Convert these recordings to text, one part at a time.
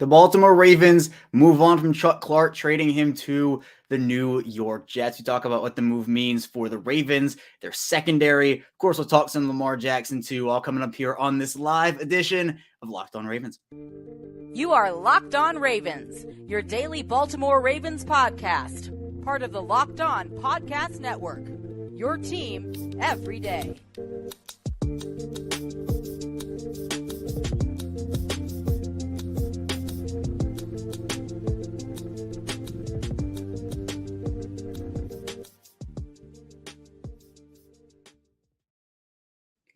The Baltimore Ravens move on from Chuck Clark, trading him to the New York Jets. We talk about what the move means for the Ravens, their secondary. Of course, we'll talk some Lamar Jackson too, all coming up here on this live edition of Locked On Ravens. You are Locked On Ravens, your daily Baltimore Ravens podcast, part of the Locked On Podcast Network, your team every day.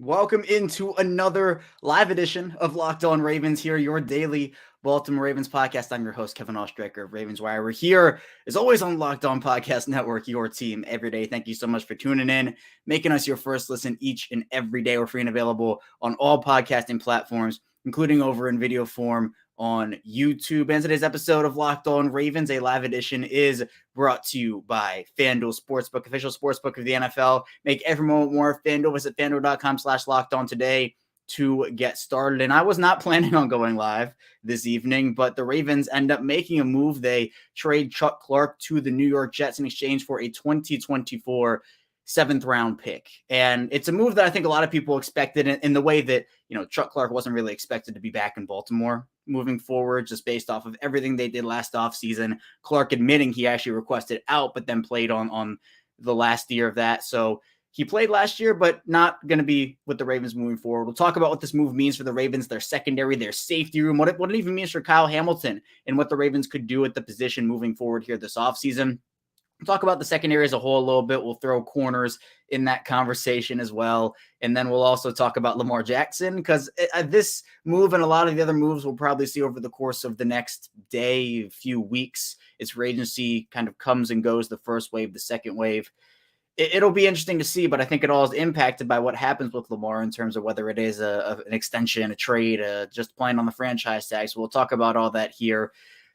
Welcome into another live edition of Locked On Ravens here, your daily Baltimore Ravens podcast. I'm your host, Kevin Ostreicher of Ravens Wire. We're here, as always, on Locked On Podcast Network, your team every day. Thank you so much for tuning in, making us your first listen each and every day. We're free and available on all podcasting platforms, including over in video form on YouTube. And today's episode of Locked On Ravens, a live edition, is brought to you by FanDuel Sportsbook, official sportsbook of the NFL. Make every moment more. FanDuel, visit FanDuel.com/lockedon today to get started. And I was not planning on going live this evening, but the Ravens end up making a move. They trade Chuck Clark to the New York Jets in exchange for a 2024 seventh round pick. And it's a move that I think a lot of people expected in the way that, Chuck Clark wasn't really expected to be back in Baltimore moving forward, just based off of everything they did last offseason. Clark admitting he actually requested out, but then played on the last year of that. So he played last year, but not going to be with the Ravens moving forward. We'll talk about what this move means for the Ravens, their secondary, their safety room, what it even means for Kyle Hamilton, and what the Ravens could do at the position moving forward here this offseason. We'll talk about the secondary as a whole a little bit. We'll throw corners in that conversation as well. And then we'll also talk about Lamar Jackson, because this move and a lot of the other moves we'll probably see over the course of the next day, few weeks. Its free agency kind of comes and goes, the first wave, the second wave. It'll be interesting to see, but I think it all is impacted by what happens with Lamar in terms of whether it is an extension, a trade, just playing on the franchise tag. So we'll talk about all that here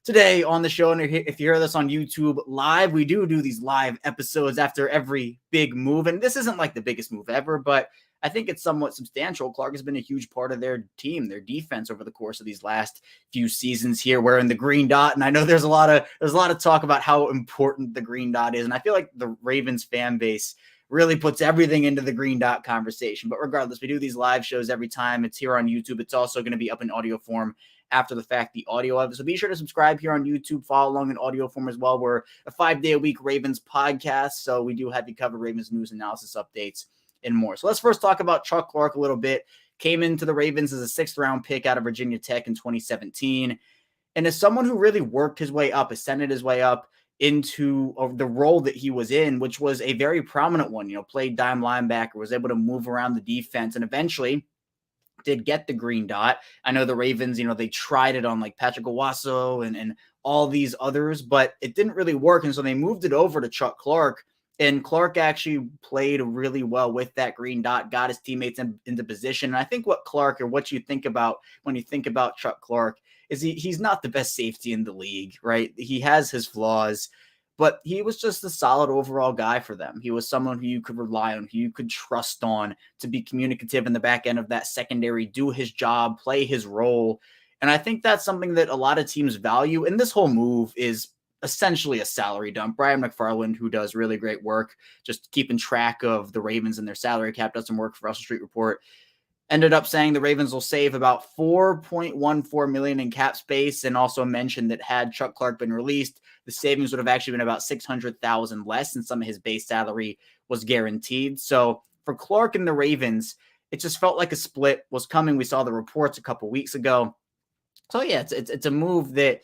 today on the show. And if you hear this on YouTube live, we do these live episodes after every big move. And this isn't like the biggest move ever, but I think it's somewhat substantial. Clark has been a huge part of their team, their defense over the course of these last few seasons here, wearing the green dot. And I know there's a lot of talk about how important the green dot is. And I feel like the Ravens fan base really puts everything into the green dot conversation. But regardless, we do these live shows every time. It's here on YouTube. It's also going to be up in audio form after the fact, the audio of it. So be sure to subscribe here on YouTube, follow along in audio form as well. We're a 5-day-a-week Ravens podcast, so we do have you cover Ravens news, analysis, updates, and more. So let's first talk about Chuck Clark a little bit. Came into the Ravens as a 6th-round pick out of Virginia Tech in 2017. And as someone who really worked his way up, ascended his way up into the role that he was in, which was a very prominent one, played dime linebacker, was able to move around the defense, and eventually did get the green dot. I know the Ravens, they tried it on like Patrick Owasso and all these others, but it didn't really work. And so they moved it over to Chuck Clark, and Clark actually played really well with that green dot, got his teammates into position. And I think what you think about when you think about Chuck Clark is he's not the best safety in the league, right? He has his flaws, but he was just a solid overall guy for them. He was someone who you could rely on, who you could trust on to be communicative in the back end of that secondary, do his job, play his role. And I think that's something that a lot of teams value. And this whole move is essentially a salary dump. Brian McFarland, who does really great work just keeping track of the Ravens and their salary cap, does some work for Russell Street Report, ended up saying the Ravens will save about $4.14 million in cap space, and also mentioned that had Chuck Clark been released, the savings would have actually been about $600,000 less, and some of his base salary was guaranteed. So for Clark and the Ravens, it just felt like a split was coming. We saw the reports a couple weeks ago. So yeah, it's a move that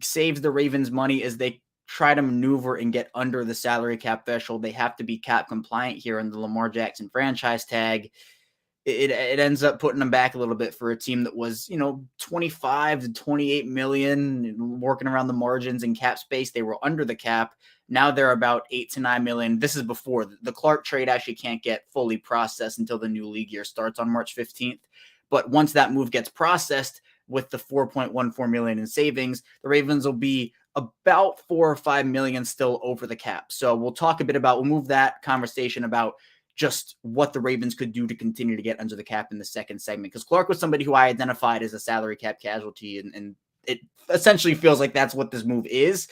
saves the Ravens money as they try to maneuver and get under the salary cap threshold. They have to be cap compliant here in the Lamar Jackson franchise tag. It ends up putting them back a little bit for a team that was, 25 to 28 million, working around the margins and cap space. They were under the cap. Now they're about 8 to 9 million. This is before the Clark trade actually can't get fully processed until the new league year starts on March 15th. But once that move gets processed with the 4.14 million in savings, the Ravens will be about 4 or 5 million still over the cap. So we'll move that conversation about just what the Ravens could do to continue to get under the cap in the second segment. Because Clark was somebody who I identified as a salary cap casualty and it essentially feels like that's what this move is.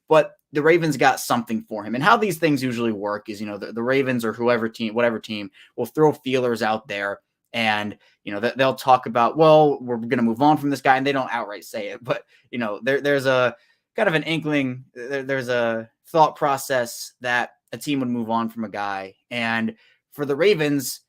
But the Ravens got something for him. And how these things usually work is, the Ravens or whatever team will throw feelers out there, and, they'll talk about, well, we're going to move on from this guy, and they don't outright say it. But, there's a kind of an inkling, there's a thought process that a team would move on from a guy. And for the Ravens,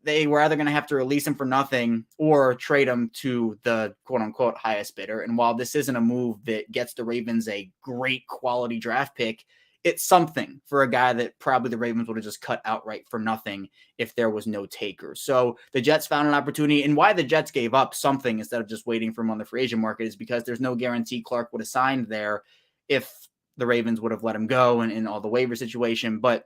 they were either going to have to release him for nothing or trade him to the quote unquote highest bidder. And while this isn't a move that gets the Ravens a great quality draft pick, it's something for a guy that probably the Ravens would have just cut outright for nothing if there was no taker. So the Jets found an opportunity, and why the Jets gave up something instead of just waiting for him on the free agent market is because there's no guarantee Clark would have signed there if the Ravens would have let him go and in all the waiver situation. But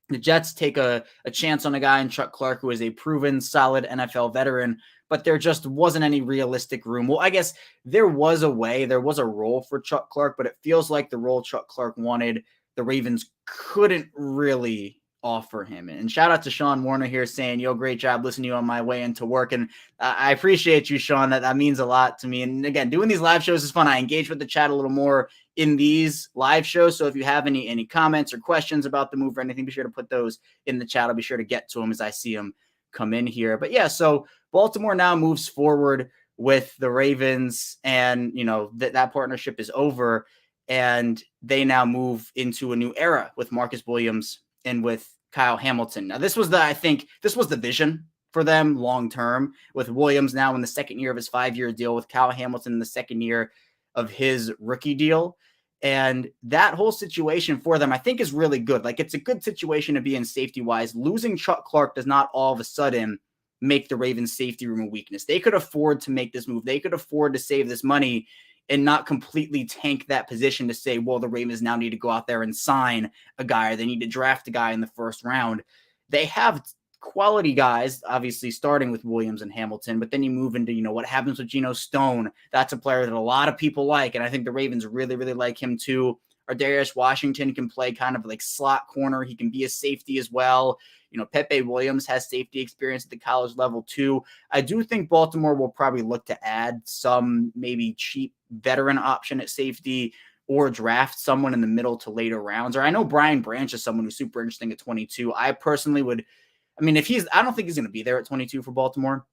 the Jets take a chance on a guy in Chuck Clark, who is a proven, solid NFL veteran, but there just wasn't any realistic room. Well, I guess there was a role for Chuck Clark, but it feels like the role Chuck Clark wanted, the Ravens couldn't really offer him. And shout out to Sean Warner here saying, yo, great job listening to you on my way into work. And I appreciate you, Sean. That means a lot to me. And again, doing these live shows is fun. I engage with the chat a little more in these live shows. So if you have any comments or questions about the move or anything, be sure to put those in the chat. I'll be sure to get to them as I see them come in here. But yeah, so Baltimore now moves forward with the Ravens, and that partnership is over, and they now move into a new era with Marcus Williams and with Kyle Hamilton. Now, I think this was the vision for them long term, with Williams now in the second year of his 5-year deal, with Kyle Hamilton in the second year of his rookie deal. And that whole situation for them, I think, is really good. Like, it's a good situation to be in safety wise. Losing Chuck Clark does not all of a sudden make the Ravens safety room a weakness. They could afford to make this move. They could afford to save this money and not completely tank that position to say, well, the Ravens now need to go out there and sign a guy, or they need to draft a guy in the first round. They have quality guys, obviously starting with Williams and Hamilton, but then you move into, what happens with Geno Stone. That's a player that a lot of people like, and I think the Ravens really, really like him too. Or Darius Washington can play kind of like slot corner. He can be a safety as well. Pepe Williams has safety experience at the college level too. I do think Baltimore will probably look to add some maybe cheap veteran option at safety, or draft someone in the middle to later rounds. Or I know Brian Branch is someone who's super interesting at 22. I personally would, I don't think he's going to be there at 22 for Baltimore,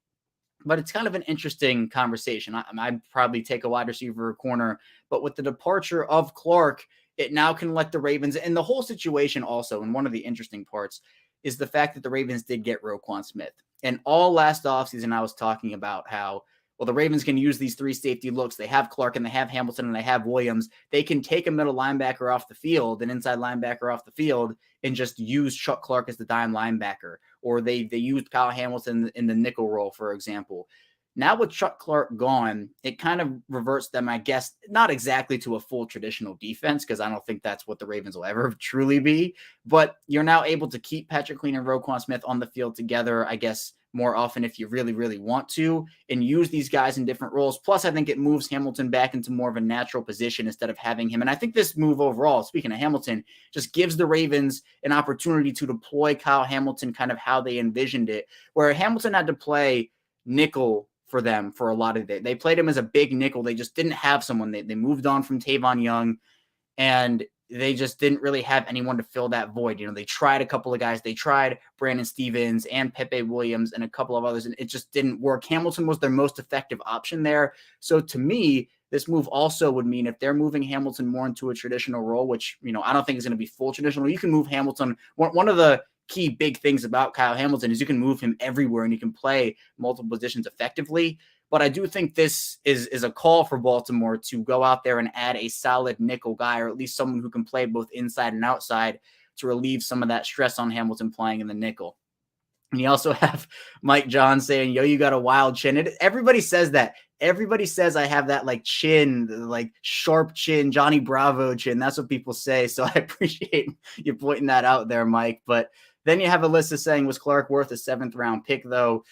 but it's kind of an interesting conversation. I'd probably take a wide receiver or corner, but with the departure of Clark, it now can let the Ravens, and the whole situation also, and one of the interesting parts is the fact that the Ravens did get Roquan Smith. And all last offseason, I was talking about how, well, the Ravens can use these three safety looks. They have Clark and they have Hamilton and they have Williams. They can take a middle linebacker off the field, an inside linebacker off the field, and just use Chuck Clark as the dime linebacker. Or they used Kyle Hamilton in the nickel role, for example. Now with Chuck Clark gone, it kind of reverts them, I guess, not exactly to a full traditional defense, because I don't think that's what the Ravens will ever truly be. But you're now able to keep Patrick Queen and Roquan Smith on the field together, I guess, more often if you really, really want to, and use these guys in different roles. Plus, I think it moves Hamilton back into more of a natural position instead of having him. And I think this move overall, speaking of Hamilton, just gives the Ravens an opportunity to deploy Kyle Hamilton kind of how they envisioned it, where Hamilton had to play nickel for them for a lot of it. They played him as a big nickel. They just didn't have someone. They moved on from Tavon Young, and they just didn't really have anyone to fill that void. They tried a couple of guys. They tried Brandon Stevens and Pepe Williams and a couple of others, and it just didn't work. Hamilton was their most effective option there. So to me, this move also would mean if they're moving Hamilton more into a traditional role, which, I don't think is going to be full traditional. You can move Hamilton. One of the key big things about Kyle Hamilton is you can move him everywhere and you can play multiple positions effectively. But I do think this is a call for Baltimore to go out there and add a solid nickel guy, or at least someone who can play both inside and outside, to relieve some of that stress on Hamilton playing in the nickel. And you also have Mike John saying, yo, you got a wild chin. Everybody says that. Everybody says I have that like chin, like sharp chin, Johnny Bravo chin. That's what people say. So I appreciate you pointing that out there, Mike. But then you have Alyssa saying, was Clark worth a 7th round pick, though?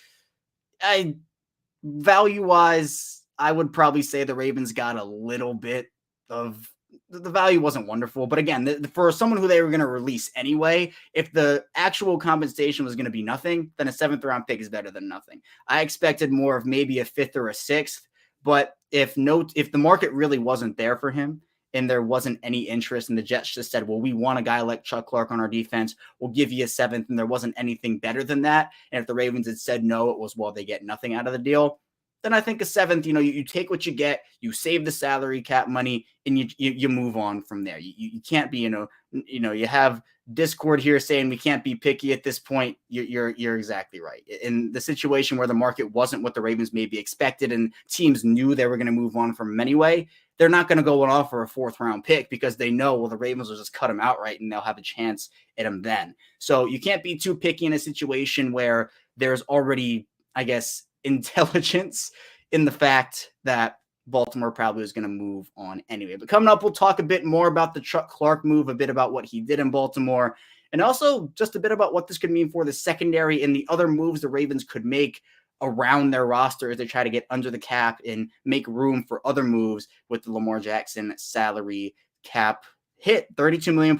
Value-wise, I would probably say the Ravens got a little bit of the value wasn't wonderful. But again, for someone who they were going to release anyway, if the actual compensation was going to be nothing, then a 7th round pick is better than nothing. I expected more of maybe a 5th or a 6th, but if the market really wasn't there for him and there wasn't any interest, and the Jets just said, well, we want a guy like Chuck Clark on our defense, we'll give you a 7th, and there wasn't anything better than that, and if the Ravens had said no, it was, well, they get nothing out of the deal, then I think a 7th, you take what you get, you save the salary cap money, and you move on from there. You can't be, you have Discord here saying we can't be picky at this point. You're exactly right. In the situation where the market wasn't what the Ravens maybe expected and teams knew they were going to move on from him anyway, they're not going to go and offer a 4th round pick because they know, well, the Ravens will just cut him outright and they'll have a chance at him then. So you can't be too picky in a situation where there's already, I guess, intelligence in the fact that Baltimore probably was going to move on anyway. But coming up, we'll talk a bit more about the Chuck Clark move, a bit about what he did in Baltimore, and also just a bit about what this could mean for the secondary and the other moves the Ravens could make around their roster as they try to get under the cap and make room for other moves with the Lamar Jackson salary cap hit. 32.4 million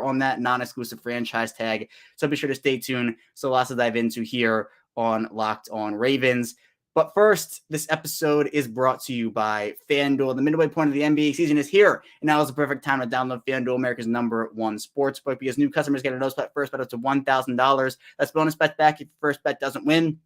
on that non-exclusive franchise tag. So be sure to stay tuned. So lots to dive into here on Locked On Ravens. But first, this episode is brought to you by FanDuel. The midway point of the NBA season is here, and now is the perfect time to download FanDuel, America's #1 sportsbook, because new customers get a no sweat first bet up to $1,000. That's bonus bet back if your first bet doesn't win.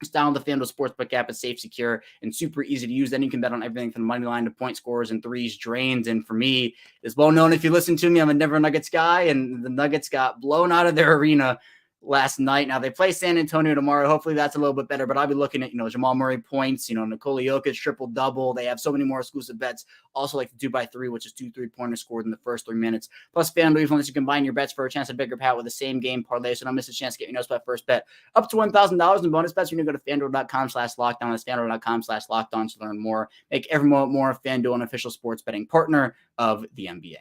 Just download the FanDuel Sportsbook app. It's safe, secure, and super easy to use. Then you can bet on everything from the money line to point scores and threes, drains. And for me, it's well known if you listen to me, I'm a Denver Nuggets guy, and the Nuggets got blown out of their arena last night. Now they play San Antonio tomorrow. Hopefully that's a little bit better, but I'll be looking at, Jamal Murray points, Nikola Jokic triple-double. They have so many more exclusive bets. Also like the 2x3, which is 2 3-pointers scored in the first 3 minutes. Plus FanDuel even lets you combine your bets for a chance at bigger payout with the same game parlay. So don't miss a chance to get your no sweat first bet up to $1,000 in bonus bets. You're going to go to FanDuel.com/lockdown. That's FanDuel.com/lockdown to learn more. Make every moment more. FanDuel, an official sports betting partner of the NBA.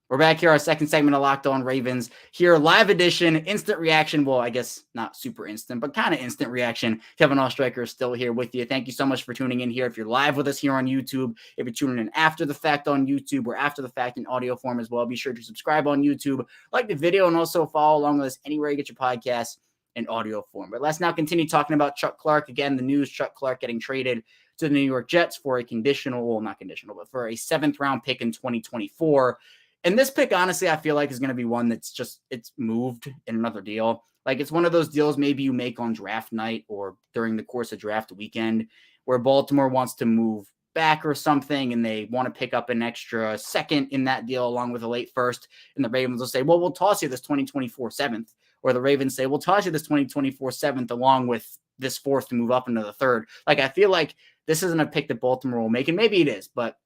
We're back here, our second segment of Locked On Ravens. Here, live edition, instant reaction. Well, I guess not super instant, but kind of instant reaction. Kevin Oestreicher is still here with you. Thank you so much for tuning in here. If you're live with us here on YouTube, if you're tuning in after the fact on YouTube or after the fact in audio form as well, be sure to subscribe on YouTube, like the video, and also follow along with us anywhere you get your podcasts in audio form. But let's now continue talking about Chuck Clark. Again, the news, Chuck Clark getting traded to the New York Jets for a not conditional, but for a 7th round pick in 2024. And this pick, honestly, I feel like is going to be one that's it's moved in another deal. Like it's one of those deals maybe you make on draft night or during the course of draft weekend where Baltimore wants to move back or something and they want to pick up an extra 2nd in that deal along with a late 1st. And the Ravens will say, well, we'll toss you this 2024 7th. Or the Ravens say, we'll toss you this 2024 7th along with this 4th to move up into the 3rd. Like I feel like this isn't a pick that Baltimore will make. And maybe it is, but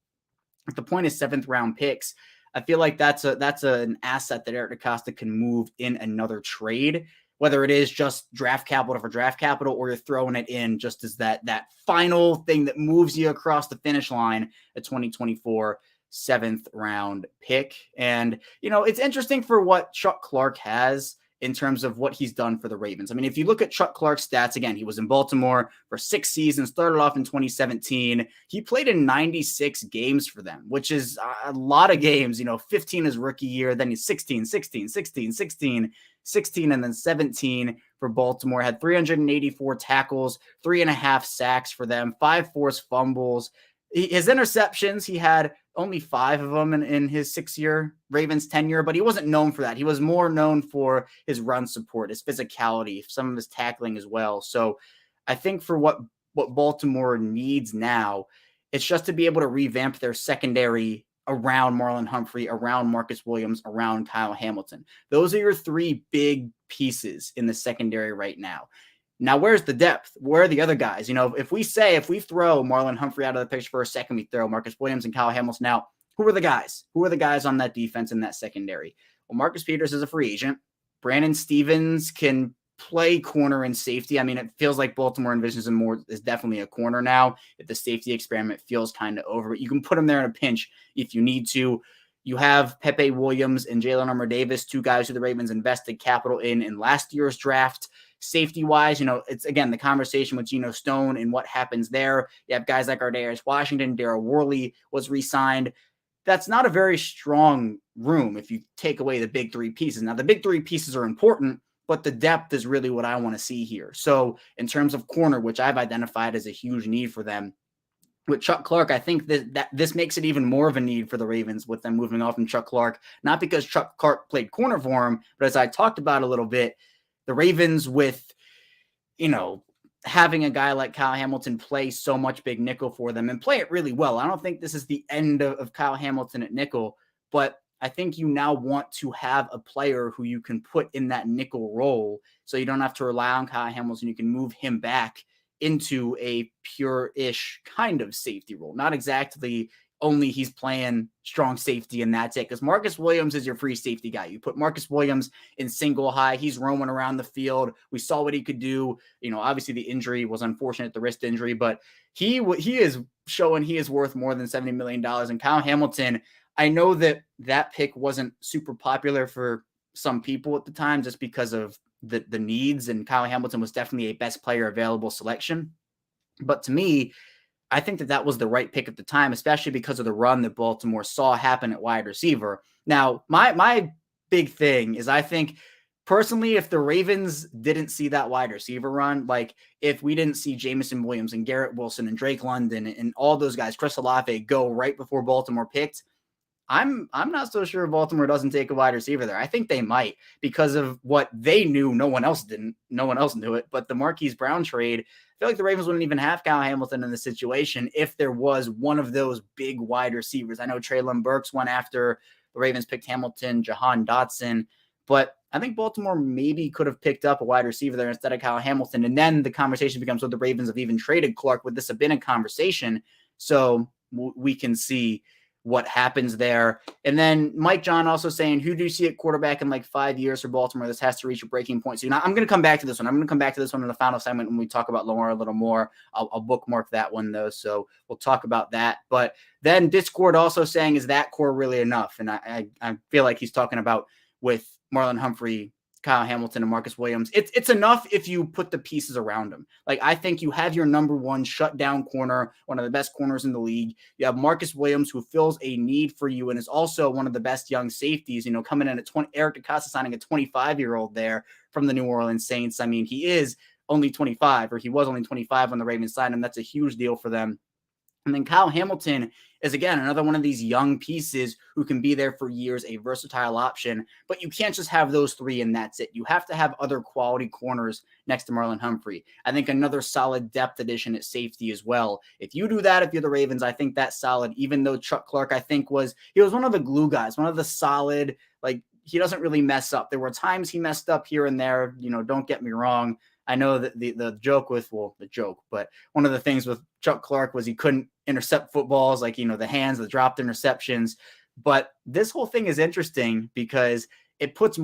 if the point is 7th round picks, I feel like that's an asset that Eric DeCosta can move in another trade, whether it is just draft capital for draft capital or you're throwing it in just as that final thing that moves you across the finish line, a 2024 7th round pick. And, it's interesting for what Chuck Clark has in terms of what he's done for the Ravens. I mean, if you look at Chuck Clark's stats, again, he was in Baltimore for 6 seasons, started off in 2017. He played in 96 games for them, which is a lot of games, 15 his rookie year, then he's 16, and then 17 for Baltimore. Had 384 tackles, 3.5 sacks for them, 5 forced fumbles. His interceptions, he had only 5 of them in his 6-year Ravens tenure, but he wasn't known for that. He was more known for his run support, his physicality, some of his tackling as well. So I think for what Baltimore needs now, it's just to be able to revamp their secondary around Marlon Humphrey, around Marcus Williams, around Kyle Hamilton. Those are your 3 big pieces in the secondary right now. Now, where's the depth? Where are the other guys? If we throw Marlon Humphrey out of the picture for a second, we throw Marcus Williams and Kyle Hamilton out. Who are the guys? Who are the guys on that defense in that secondary? Well, Marcus Peters is a free agent. Brandon Stevens can play corner and safety. I mean, it feels like Baltimore envisions him more as definitely a corner now. If the safety experiment feels kind of over, but you can put him there in a pinch if you need to. You have Pepe Williams and Jalen Armour-Davis, 2 guys who the Ravens invested capital in last year's draft. Safety-wise, it's, again, the conversation with Geno Stone and what happens there. You have guys like Ardarius Washington, Darryl Worley was re-signed. That's not a very strong room if you take away the big 3 pieces. Now, the big 3 pieces are important, but the depth is really what I want to see here. So in terms of corner, which I've identified as a huge need for them, with Chuck Clark, I think that this makes it even more of a need for the Ravens with them moving off from Chuck Clark, not because Chuck Clark played corner for him, but as I talked about a little bit, the Ravens with, having a guy like Kyle Hamilton play so much big nickel for them and play it really well. I don't think this is the end of Kyle Hamilton at nickel, but I think you now want to have a player who you can put in that nickel role so you don't have to rely on Kyle Hamilton. You can move him back into a pure-ish kind of safety role. Not exactly only he's playing strong safety and that's it. Because Marcus Williams is your free safety guy. You put Marcus Williams in single high. He's roaming around the field. We saw what he could do. Obviously the injury was unfortunate, the wrist injury, but he is showing he is worth more than $70 million. And Kyle Hamilton, I know that pick wasn't super popular for some people at the time just because of the needs, and Kyle Hamilton was definitely a best player available selection. But to me, I think that was the right pick at the time, especially because of the run that Baltimore saw happen at wide receiver. Now, my big thing is I think personally, if the Ravens didn't see that wide receiver run, like if we didn't see Jameson Williams and Garrett Wilson and Drake London and all those guys, Chris Olave, go right before Baltimore picked, I'm not so sure Baltimore doesn't take a wide receiver there. I think they might because of what they knew. No one else didn't. No one else knew it. But the Marquise Brown trade, I feel like the Ravens wouldn't even have Kyle Hamilton in the situation if there was one of those big wide receivers. I know Treylon Burks went after the Ravens picked Hamilton, Jahan Dotson, but I think Baltimore maybe could have picked up a wide receiver there instead of Kyle Hamilton. And then the conversation becomes, would the Ravens have even traded Clark? Would this have been a conversation? So we can see what happens there. And then Mike John also saying, who do you see at quarterback in like 5 years for Baltimore? This has to reach a breaking point soon. I'm going to come back to this one. I'm going to come back to this one in the final segment when we talk about Lamar a little more. I'll bookmark that one though. So we'll talk about that. But then Discord also saying, is that core really enough? And I feel like he's talking about with Marlon Humphrey, Kyle Hamilton, and Marcus Williams. It's enough if you put the pieces around him. Like, I think you have your number one shutdown corner, one of the best corners in the league. You have Marcus Williams, who fills a need for you and is also one of the best young safeties, coming in at 20, Eric DeCosta signing a 25-year-old there from the New Orleans Saints. I mean, he is only 25, or he was only 25 when the Ravens signed him. That's a huge deal for them. And then Kyle Hamilton is, again, another one of these young pieces who can be there for years, a versatile option. But you can't just have those three and that's it. You have to have other quality corners next to Marlon Humphrey. I think another solid depth addition at safety as well. If you do that, if you're the Ravens, I think that's solid, even though Chuck Clark, I think, was one of the glue guys, one of the solid, like, he doesn't really mess up. There were times he messed up here and there, don't get me wrong. I know that the joke with, but one of the things with Chuck Clark was he couldn't intercept footballs, like, the hands, the dropped interceptions. But this whole thing is interesting because it puts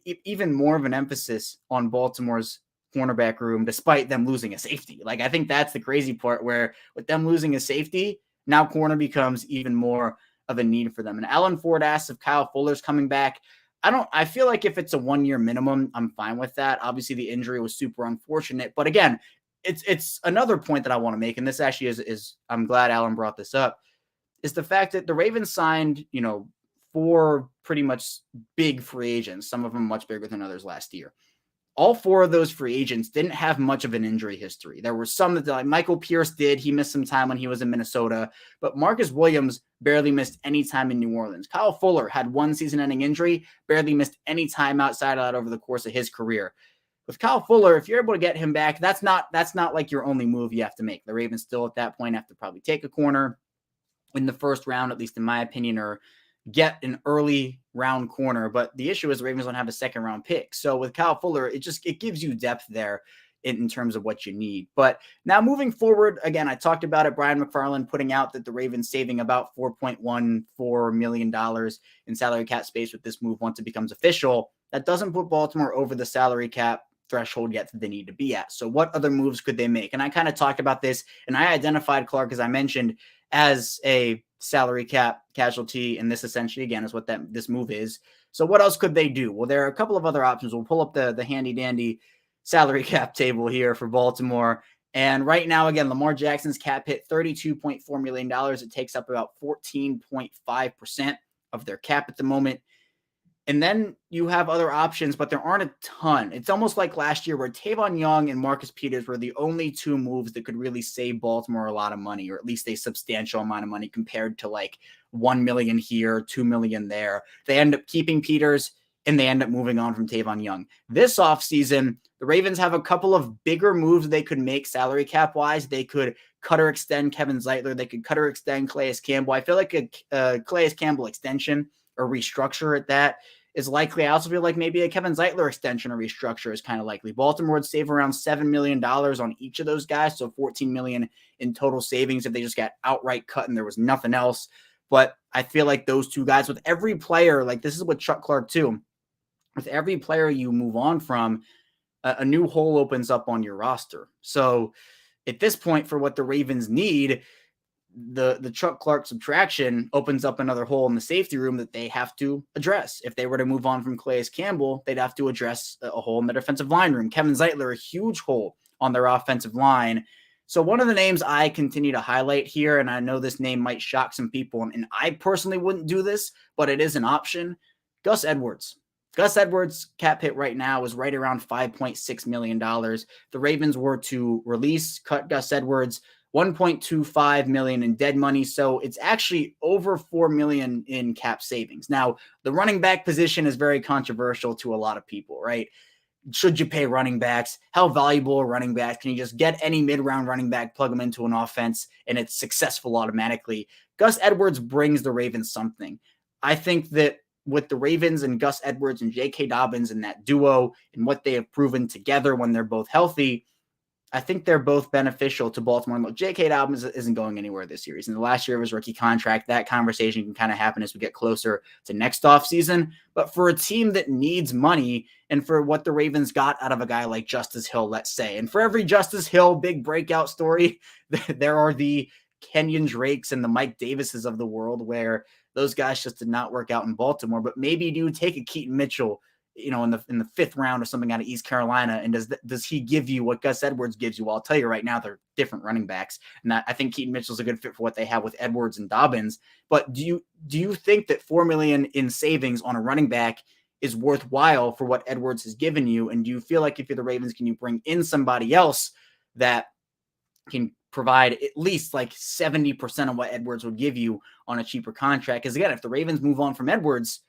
even more of an emphasis on Baltimore's cornerback room, despite them losing a safety. Like, I think that's the crazy part, where with them losing a safety, now corner becomes even more of a need for them. And Alan Ford asks if Kyle Fuller's coming back. I feel like if it's a 1 year minimum, I'm fine with that. Obviously the injury was super unfortunate, but again, it's another point that I want to make. And this actually is I'm glad Alan brought this up, is the fact that the Ravens signed, 4 pretty much big free agents, some of them much bigger than others last year. All 4 of those free agents didn't have much of an injury history. There were some that, like Michael Pierce did. He missed some time when he was in Minnesota, but Marcus Williams barely missed any time in New Orleans. Kyle Fuller had 1 season-ending injury, barely missed any time outside of that over the course of his career. With Kyle Fuller, if you're able to get him back, that's not like your only move you have to make. The Ravens still at that point have to probably take a corner in the first round, at least in my opinion, or get an early round corner. But the issue is the Ravens don't have a second round pick. So with Kyle Fuller, it gives you depth there in terms of what you need. But now moving forward, again, I talked about it, Brian McFarland putting out that the Ravens saving about $4.14 million in salary cap space with this move once it becomes official. That doesn't put Baltimore over the salary cap threshold yet that they need to be at. So what other moves could they make? And I kind of talked about this, and I identified Clark, as I mentioned, as a salary cap casualty, and this essentially, again, is what this move is. So what else could they do? Well, there are a couple of other options. We'll pull up the handy dandy salary cap table here for Baltimore. And right now, again, Lamar Jackson's cap hit $32.4 million. It takes up about 14.5% of their cap at the moment. And then you have other options, but there aren't a ton. It's almost like last year where Tavon Young and Marcus Peters were the only two moves that could really save Baltimore a lot of money, or at least a substantial amount of money compared to like 1 million here, 2 million there. They end up keeping Peters and they end up moving on from Tavon Young. This offseason, the Ravens have a couple of bigger moves they could make salary cap wise. They could cut or extend Kevin Zeitler. They could cut or extend Calais Campbell. I feel like a Calais Campbell extension or restructure at that is likely. I also feel like maybe a Kevin Zeitler extension or restructure is kind of likely. Baltimore would save around $7 million on each of those guys, so $14 million in total savings if they just got outright cut and there was nothing else. But I feel like those two guys, with every player, like this is with Chuck Clark too, with every player you move on from, a new hole opens up on your roster. So at this point, for what the Ravens need, the Chuck Clark subtraction opens up another hole in the safety room that they have to address. If they were to move on from Calais Campbell, they'd have to address a hole in the defensive line room. Kevin Zeitler, a huge hole on their offensive line. So one of the names I continue to highlight here, and I know this name might shock some people, and I personally wouldn't do this, but it is an option, Gus Edwards. Gus Edwards' cap hit right now is right around $5.6 million. The Ravens were to cut Gus Edwards, $1.25 million in dead money. So it's actually over $4 million in cap savings. Now, the running back position is very controversial to a lot of people, right? Should you pay running backs? How valuable are running backs? Can you just get any mid-round running back, plug them into an offense, and it's successful automatically? Gus Edwards brings the Ravens something. I think that with the Ravens and Gus Edwards and J.K. Dobbins and that duo and what they have proven together when they're both healthy, I think they're both beneficial to Baltimore. Look, J.K. Dobbins isn't going anywhere this year. He's in the last year of his rookie contract. That conversation can kind of happen as we get closer to next offseason. But for a team that needs money, and for what the Ravens got out of a guy like Justice Hill, let's say, and for every Justice Hill big breakout story, there are the Kenyon Drakes and the Mike Davises of the world where those guys just did not work out in Baltimore. But maybe do take a Keaton Mitchell, in the fifth round or something out of East Carolina, and does he give you what Gus Edwards gives you? Well, I'll tell you right now, they're different running backs, and I think Keaton Mitchell's a good fit for what they have with Edwards and Dobbins. But do you think that $4 million in savings on a running back is worthwhile for what Edwards has given you? And do you feel like if you're the Ravens, can you bring in somebody else that can provide at least like 70% of what Edwards would give you on a cheaper contract? Because again, if the Ravens move on from Edwards,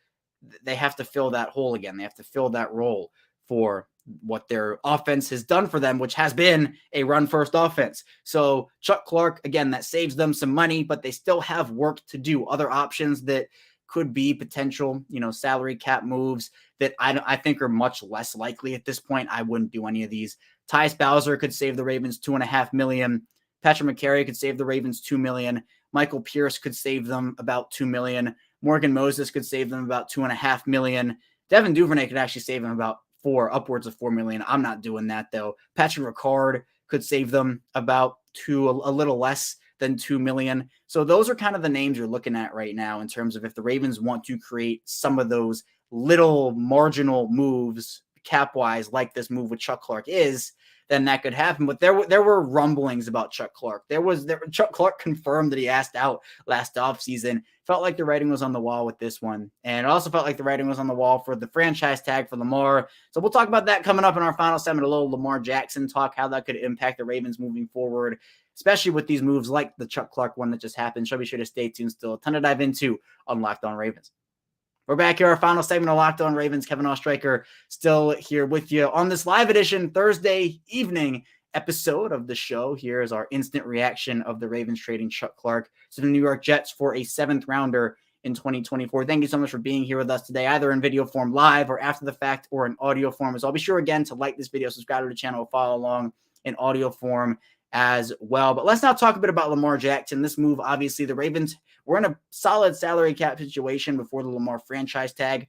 they have to fill that hole again. They have to fill that role for what their offense has done for them, which has been a run-first offense. So Chuck Clark, again, that saves them some money, but they still have work to do. Other options that could be potential, salary cap moves that I think are much less likely at this point. I wouldn't do any of these. Tyus Bowser could save the Ravens $2.5 million. Patrick McCary could save the Ravens $2 million. Michael Pierce could save them about $2 million. Morgan Moses could save them about $2.5 million. Devin Duvernay could actually save them about upwards of $4 million. I'm not doing that though. Patrick Ricard could save them about a little less than $2 million. So those are kind of the names you're looking at right now in terms of if the Ravens want to create some of those little marginal moves cap-wise, like this move with Chuck Clark is, then that could happen. But there were rumblings about Chuck Clark. Chuck Clark confirmed that he asked out last offseason. Felt like the writing was on the wall with this one. And it also felt like the writing was on the wall for the franchise tag for Lamar. So we'll talk about that coming up in our final segment, a little Lamar Jackson talk, how that could impact the Ravens moving forward, especially with these moves like the Chuck Clark one that just happened. So be sure to stay tuned still. A ton to dive into on Locked On Ravens. We're back here, our final segment of Locked On Ravens. Kevin Oestreicher still here with you on this live edition Thursday evening episode of the show. Here is our instant reaction of the Ravens trading Chuck Clark to the New York Jets for a 7th rounder in 2024. Thank you so much for being here with us today, either in video form live or after the fact or in audio form. So I'll be sure again to like this video, subscribe to the channel, follow along in audio form as well. But let's now talk a bit about Lamar Jackson. This move, obviously, the Ravens were in a solid salary cap situation before the Lamar franchise tag.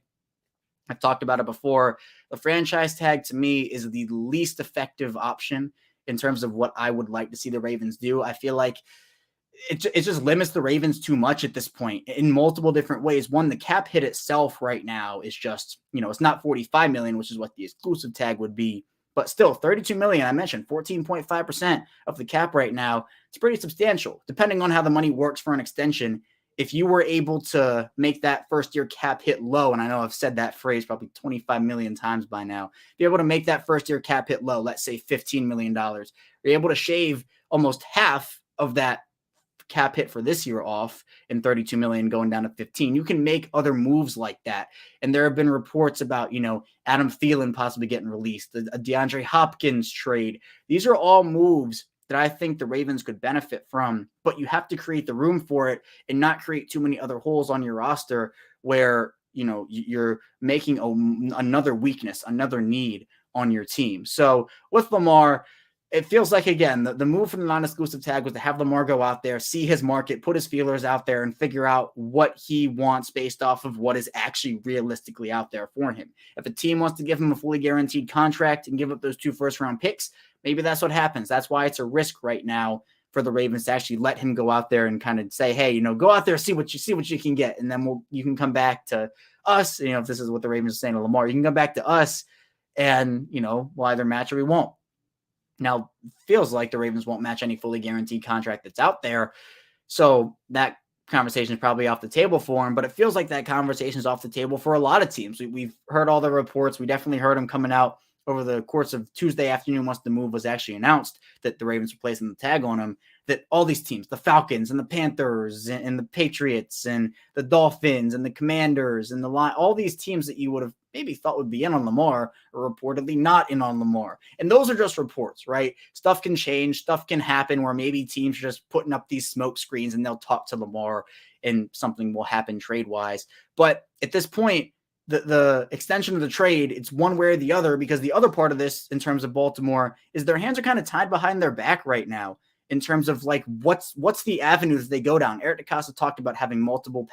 I've talked about it before. The franchise tag, to me, is the least effective option in terms of what I would like to see the Ravens do. I feel like it just limits the Ravens too much at this point in multiple different ways. One, the cap hit itself right now is just, it's not $45 million, which is what the exclusive tag would be. But still, $32 million, I mentioned, 14.5% of the cap right now. It's pretty substantial. Depending on how the money works for an extension, if you were able to make that first year cap hit low, and I know I've said that phrase probably 25 million times by now, be able to make that first year cap hit low, let's say $15 million, you're able to shave almost half of that cap hit for this year off and 32 million going down to 15. You can make other moves like that. And there have been reports about, Adam Thielen possibly getting released, a DeAndre Hopkins trade. These are all moves that I think the Ravens could benefit from, but you have to create the room for it and not create too many other holes on your roster where, you're making another weakness, another need on your team. So with Lamar, it feels like, again, the move from the non-exclusive tag was to have Lamar go out there, see his market, put his feelers out there, and figure out what he wants based off of what is actually realistically out there for him. If a team wants to give him a fully guaranteed contract and give up those 2 first-round picks, maybe that's what happens. That's why it's a risk right now for the Ravens to actually let him go out there and kind of say, hey, go out there, see what you can get, and then you can come back to us. If this is what the Ravens are saying to Lamar, you can come back to us, and we'll either match or we won't. Now, feels like the Ravens won't match any fully guaranteed contract that's out there. So that conversation is probably off the table for him, but it feels like that conversation is off the table for a lot of teams. We've heard all the reports. We definitely heard them coming out over the course of Tuesday afternoon once the move was actually announced that the Ravens were placing the tag on him, that all these teams, the Falcons and the Panthers and the Patriots and the Dolphins and the Commanders and the line, all these teams that you would have maybe thought would be in on Lamar are reportedly not in on Lamar. And those are just reports, right? Stuff can change. Stuff can happen where maybe teams are just putting up these smoke screens and they'll talk to Lamar and something will happen trade-wise. But at this point, the extension of the trade, it's one way or the other, because the other part of this in terms of Baltimore is their hands are kind of tied behind their back right now in terms of like what's the avenue that they go down. Eric DeCosta talked about having multiple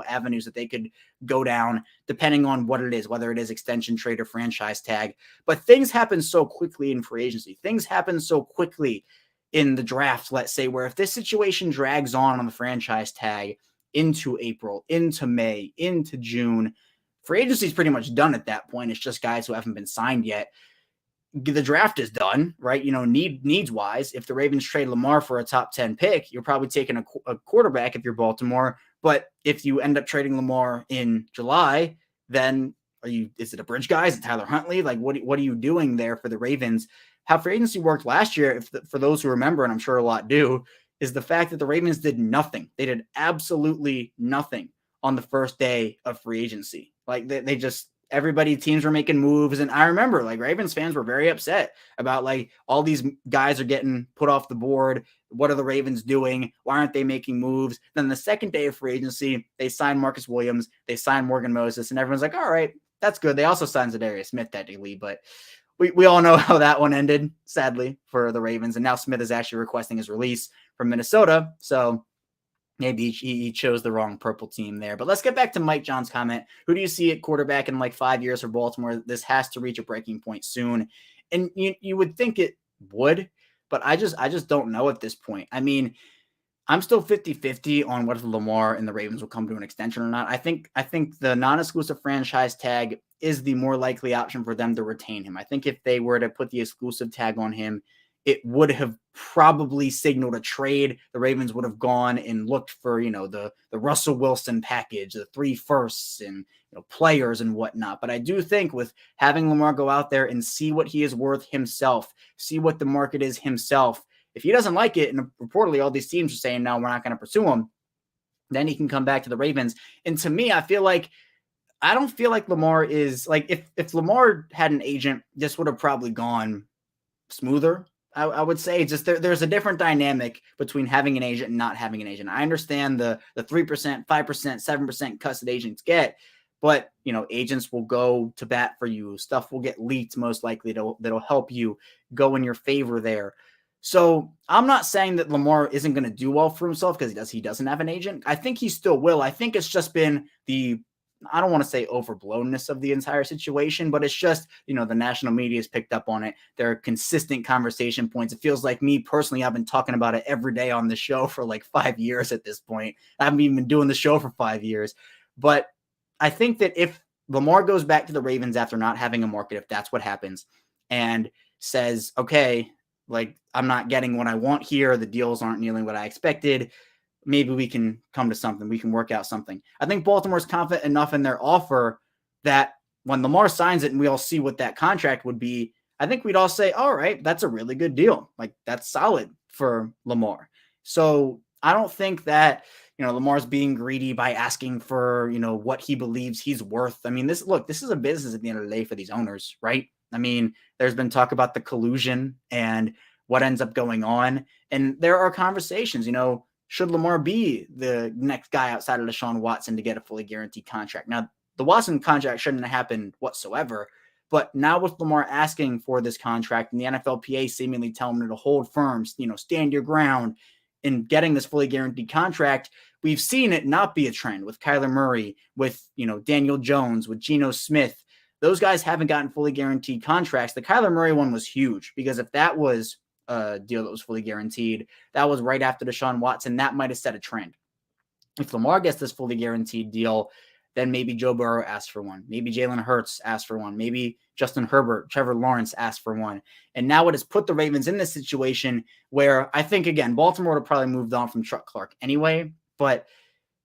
avenues that they could go down depending on what it is, whether it is extension, trade, or franchise tag. But things happen so quickly in free agency. Things happen so quickly in the draft, let's say, where if this situation drags on the franchise tag into April, into May, into June, free agency is pretty much done at that point. It's just guys who haven't been signed yet. The draft is done, right? Needs wise, if the Ravens trade Lamar for a top 10 pick, you're probably taking a quarterback if you're Baltimore. But if you end up trading Lamar in July, then is it a bridge guy? Is it Tyler Huntley? Like, what are you doing there for the Ravens? How free agency worked last year, for those who remember, and I'm sure a lot do, is the fact that the Ravens did nothing. They did absolutely nothing on the first day of free agency. Like they just, teams were making moves. And I remember like Ravens fans were very upset about like all these guys are getting put off the board. What are the Ravens doing? Why aren't they making moves? Then the second day of free agency, they signed Marcus Williams, they signed Morgan Moses, and everyone's like, all right, that's good. They also signed Zadarius Smith technically, but we all know how that one ended, sadly, for the Ravens. And now Smith is actually requesting his release from Minnesota. So maybe he chose the wrong purple team there. But let's get back to Mike John's comment. Who do you see at quarterback in like 5 years for Baltimore? This has to reach a breaking point soon. And you would think it would, but I just don't know at this point. I mean, I'm still 50-50 on whether Lamar and the Ravens will come to an extension or not. I think the non-exclusive franchise tag is the more likely option for them to retain him. I think if they were to put the exclusive tag on him, it would have probably signaled a trade. The Ravens would have gone and looked for, the Russell Wilson package, the 3 firsts and players and whatnot. But I do think with having Lamar go out there and see what he is worth himself, see what the market is himself, if he doesn't like it, and reportedly all these teams are saying, no, we're not going to pursue him, then he can come back to the Ravens. And to me, I don't feel like Lamar is like, if Lamar had an agent, this would have probably gone smoother. I would say just there's a different dynamic between having an agent and not having an agent. I understand the 3%, 5%, 7% cuts that agents get, but agents will go to bat for you. Stuff will get leaked most likely that'll help you go in your favor there. So I'm not saying that Lamar isn't going to do well for himself because he doesn't have an agent. I think he still will. I think it's just been I don't want to say overblownness of the entire situation, but it's just, the national media has picked up on it. There are consistent conversation points. It feels like me personally, I've been talking about it every day on the show for like 5 years at this point. I haven't even been doing the show for 5 years. But I think that if Lamar goes back to the Ravens after not having a market, if that's what happens, and says, okay, like I'm not getting what I want here, the deals aren't yielding what I expected, maybe we can come to something. We can work out something. I think Baltimore's confident enough in their offer that when Lamar signs it and we all see what that contract would be, I think we'd all say, all right, that's a really good deal. Like, that's solid for Lamar. So I don't think that, Lamar's being greedy by asking for, what he believes he's worth. I mean, this is a business at the end of the day for these owners, right? I mean, there's been talk about the collusion and what ends up going on. And there are conversations, should Lamar be the next guy outside of Deshaun Watson to get a fully guaranteed contract? Now, the Watson contract shouldn't have happened whatsoever. But now with Lamar asking for this contract and the NFLPA seemingly telling him to hold firm, stand your ground in getting this fully guaranteed contract, we've seen it not be a trend with Kyler Murray, with, Daniel Jones, with Geno Smith. Those guys haven't gotten fully guaranteed contracts. The Kyler Murray one was huge because if that was a deal that was fully guaranteed, that was right after Deshaun Watson, that might have set a trend. If Lamar gets this fully guaranteed deal, then maybe Joe Burrow asks for one. Maybe Jalen Hurts asks for one. Maybe Justin Herbert, Trevor Lawrence asks for one. And now it has put the Ravens in this situation where I think, again, Baltimore would have probably moved on from Chuck Clark anyway. But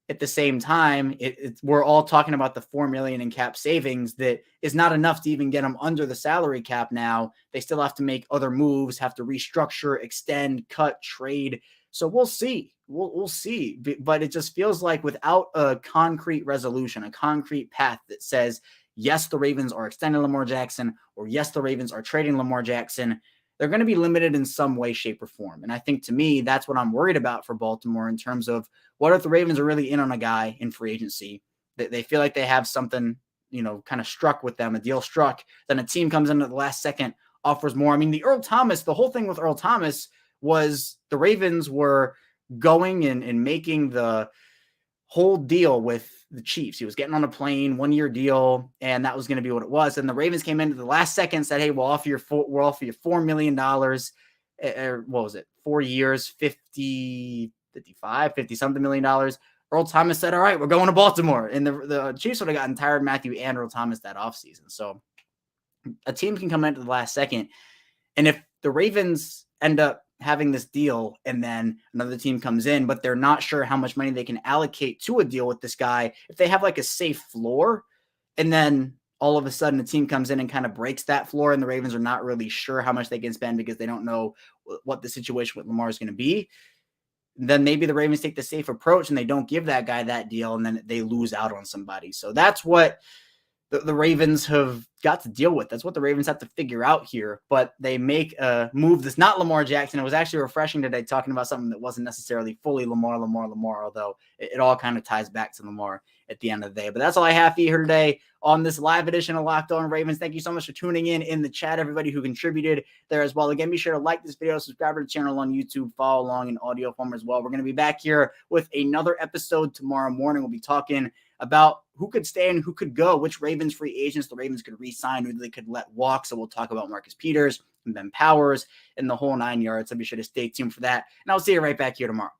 at the same time, we're all talking about the $4 million in cap savings that is not enough to even get them under the salary cap now. They still have to make other moves, have to restructure, extend, cut, trade. So we'll see. We'll see. But it just feels like without a concrete resolution, a concrete path that says, yes, the Ravens are extending Lamar Jackson, or yes, the Ravens are trading Lamar Jackson, they're going to be limited in some way, shape, or form. And I think, to me, that's what I'm worried about for Baltimore in terms of what if the Ravens are really in on a guy in free agency, that they feel like they have something, kind of struck with them, a deal struck, then a team comes in at the last second, offers more. I mean, the whole thing with Earl Thomas was the Ravens were going and making the whole deal with the Chiefs. He was getting on a plane, 1-year deal, and that was going to be what it was. And the Ravens came into the last second and said, hey, we'll offer you $4 million. What was it? 4 years, 50 something million dollars. Earl Thomas said, all right, we're going to Baltimore. And the Chiefs would have gotten tired of Matthew and Earl Thomas that offseason. So a team can come into the last second. And if the Ravens end up having this deal and then another team comes in, but they're not sure how much money they can allocate to a deal with this guy, if they have like a safe floor and then all of a sudden a team comes in and kind of breaks that floor and the Ravens are not really sure how much they can spend because they don't know what the situation with Lamar is going to be, then maybe the Ravens take the safe approach and they don't give that guy that deal and then they lose out on somebody. So that's what the Ravens have got to deal with. That's what the Ravens have to figure out here. But they make a move that's not Lamar Jackson. It was actually refreshing today talking about something that wasn't necessarily fully Lamar, although it all kind of ties back to Lamar at the end of the day. But that's all I have for you here today on this live edition of Locked On Ravens. Thank you so much for tuning in the chat, everybody who contributed there as well. Again, be sure to like this video, subscribe to the channel on YouTube, follow along in audio form as well. We're going to be back here with another episode tomorrow morning. We'll be talking about who could stay and who could go, which Ravens free agents the Ravens could re-sign, who they could let walk. So we'll talk about Marcus Peters and Ben Powers and the whole 9 yards. So be sure to stay tuned for that. And I'll see you right back here tomorrow.